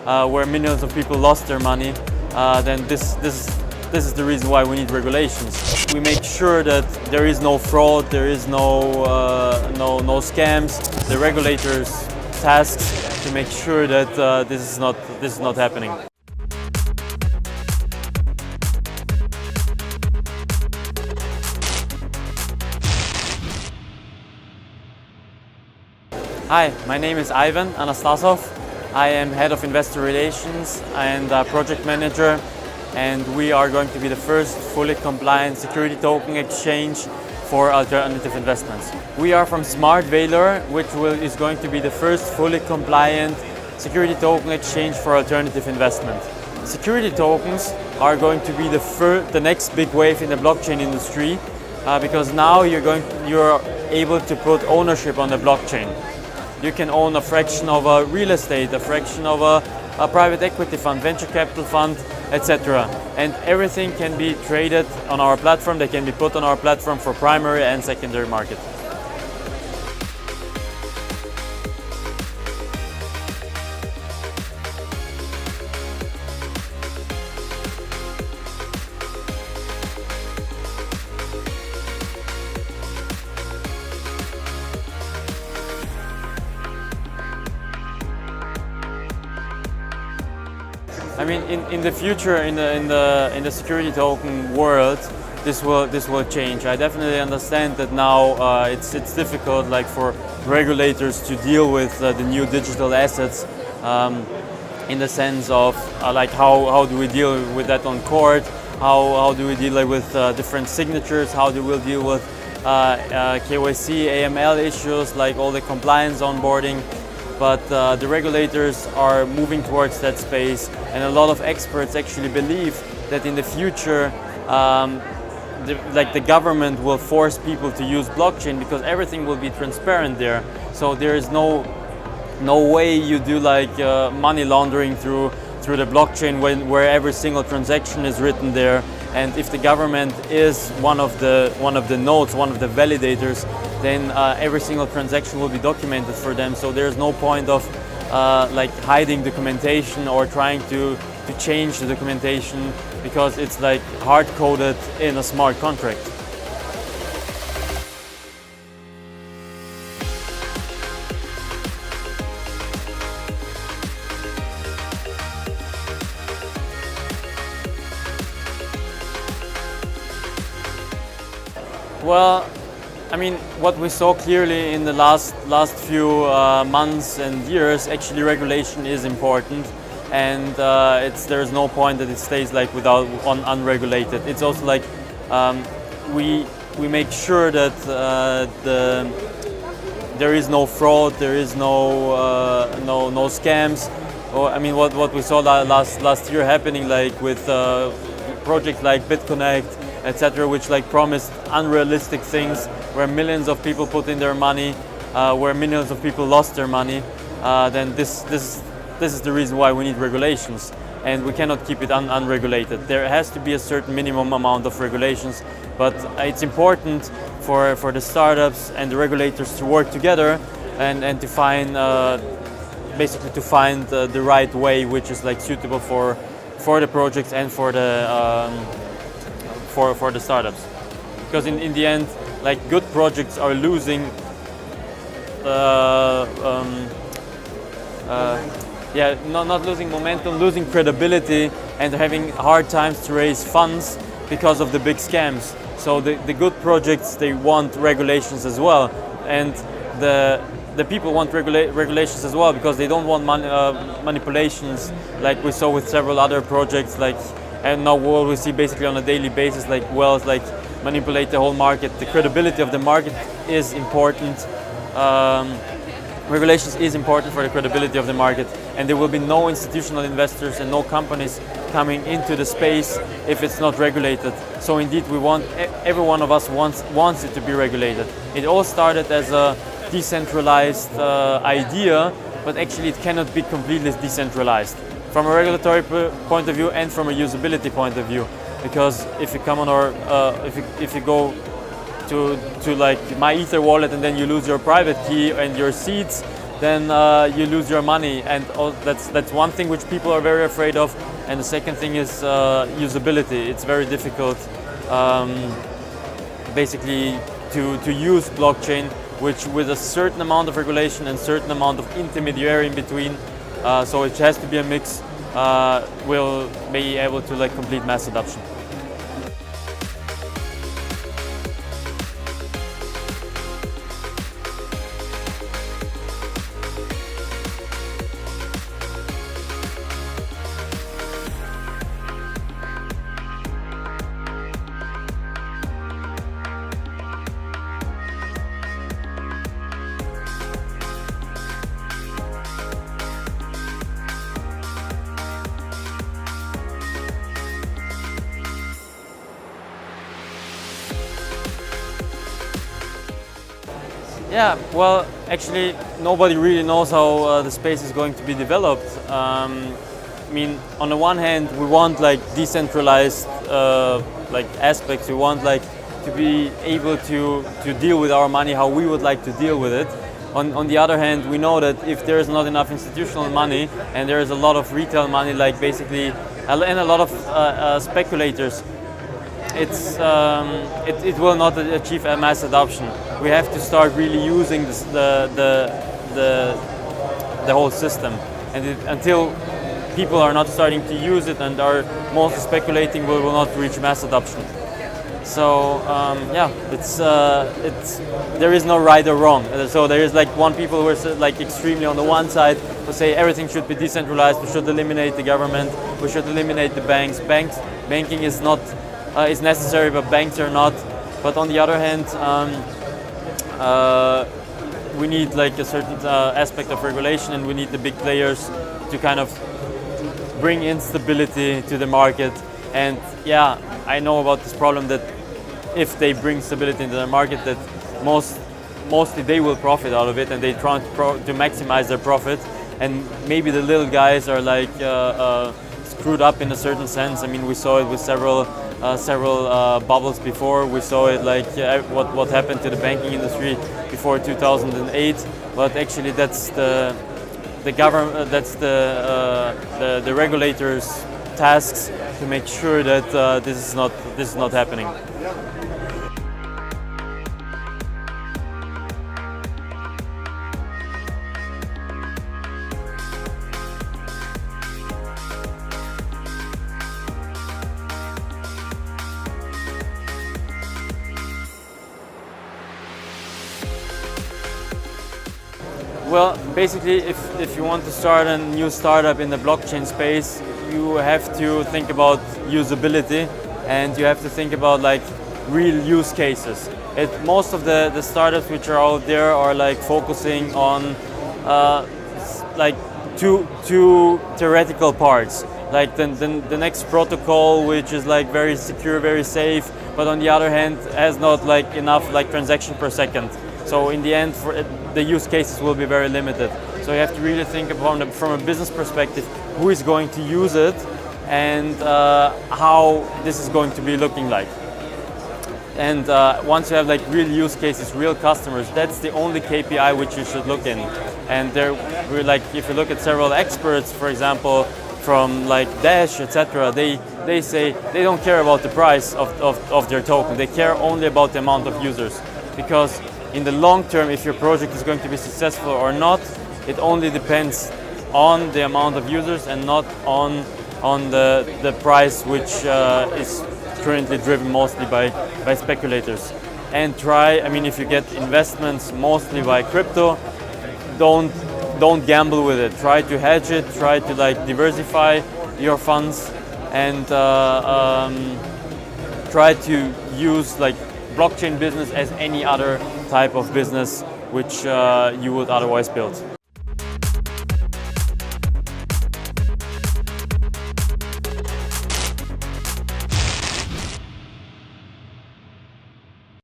where millions of people lost their money, then this is the reason why we need regulations. We make sure that there is no fraud, there is no scams. The regulators' tasks to make sure that this is not happening. Hi, my name is Anastassov. I am Head of Investor Relations and Project Manager, and we are going to be the first fully compliant security token exchange for alternative investments. We are from Smart Valor, which is going to be the first fully compliant security token exchange for alternative investment. Security tokens are going to be the next big wave in the blockchain industry because now you're able to put ownership on the blockchain. You can own a fraction of a real estate, a fraction of a private equity fund, venture capital fund, etc. And everything can be traded on our platform. They can be put on our platform for primary and secondary market. I mean, in the future, in the security token world, this will change. I definitely understand that now it's difficult, like for regulators to deal with the new digital assets, in the sense of like how do we deal with that on court? How do we deal with different signatures? How do we deal with KYC, AML issues, like all the compliance onboarding? But the regulators are moving towards that space, and a lot of experts actually believe that in the future the government will force people to use blockchain because everything will be transparent there. So there is no way you do like money laundering through the blockchain where every single transaction is written there. And if the government is one of the nodes, one of the validators, then every single transaction will be documented for them. So there's no point of like hiding documentation or trying to change the documentation because it's like hard coded in a smart contract. Well, I mean, what we saw clearly in the last few months and years, actually regulation is important, and there's no point that it stays like unregulated. It's also like we make sure that there is no fraud, there is no scams. Or I mean, what we saw last year happening, like with projects like BitConnect, etc., which like promised unrealistic things, where millions of people put in their money, where millions of people lost their money, then this is the reason why we need regulations, and we cannot keep it unregulated. There has to be a certain minimum amount of regulations, but it's important for the startups and the regulators to work together and to find basically to find the right way, which is like suitable for the projects and for the startups, because in the end, like good projects are losing, not losing momentum, losing credibility, and having hard times to raise funds because of the big scams. So the good projects, they want regulations as well, and the people want regulations as well because they don't want manipulations like we saw with several other projects, like. And now what we see basically on a daily basis, like wealth, like manipulate the whole market. The credibility of the market is important. Regulations is important for the credibility of the market, and there will be no institutional investors and no companies coming into the space if it's not regulated. So indeed, every one of us wants it to be regulated. It all started as a decentralized idea, but actually it cannot be completely decentralized. From a regulatory point of view and from a usability point of view, because if you come on our, if you go to like my Ether wallet and then you lose your private key and your seeds, then you lose your money. And that's one thing which people are very afraid of. And the second thing is usability. It's very difficult, basically, to use blockchain, which with a certain amount of regulation and certain amount of intermediary in between. So it has to be a mix. Will be able to like complete mass adoption. Yeah, well, actually, nobody really knows how the space is going to be developed. I mean, on the one hand, we want like decentralized like aspects. We want like to be able to deal with our money how we would like to deal with it. On the other hand, we know that if there is not enough institutional money and there is a lot of retail money, like basically, and a lot of speculators, it will not achieve a mass adoption. We have to start really using the whole system, and until people are not starting to use it and are mostly speculating, we will not reach mass adoption. So yeah, there is no right or wrong. So there is like people who are like extremely on the one side who say everything should be decentralized. We should eliminate the government. We should eliminate the banks. Banking is not. Is necessary, but banks are not. But on the other hand, we need like a certain aspect of regulation, and we need the big players to kind of bring instability to the market. And yeah, I know about this problem that if they bring stability into the market, that mostly they will profit out of it, and they try to maximize their profit. And maybe the little guys are like screwed up in a certain sense. I mean, we saw it with several bubbles before. We saw it like what happened to the banking industry before 2008. But actually, that's the government, that's the regulators' tasks to make sure that this is not happening. Well, basically, if you want to start a new startup in the blockchain space, you have to think about usability, and you have to think about like real use cases. Most of the startups which are out there are like focusing on like two theoretical parts, like the next protocol, which is like very secure, very safe, but on the other hand has not like enough like transaction per second. So in the end, the use cases will be very limited. So you have to really think about from a business perspective, who is going to use it, and how this is going to be looking like. And once you have like real use cases, real customers, that's the only KPI which you should look in. And we're like, if you look at several experts, for example, from like Dash, etc., they say they don't care about the price of their token. They care only about the amount of users, because in the long term, if your project is going to be successful or not, it only depends on the amount of users and not on the price, which is currently driven mostly by speculators. And if you get investments mostly by crypto, don't gamble with it. Try to hedge it. Try to like diversify your funds, and try to use like blockchain business as any other type of business which you would otherwise build.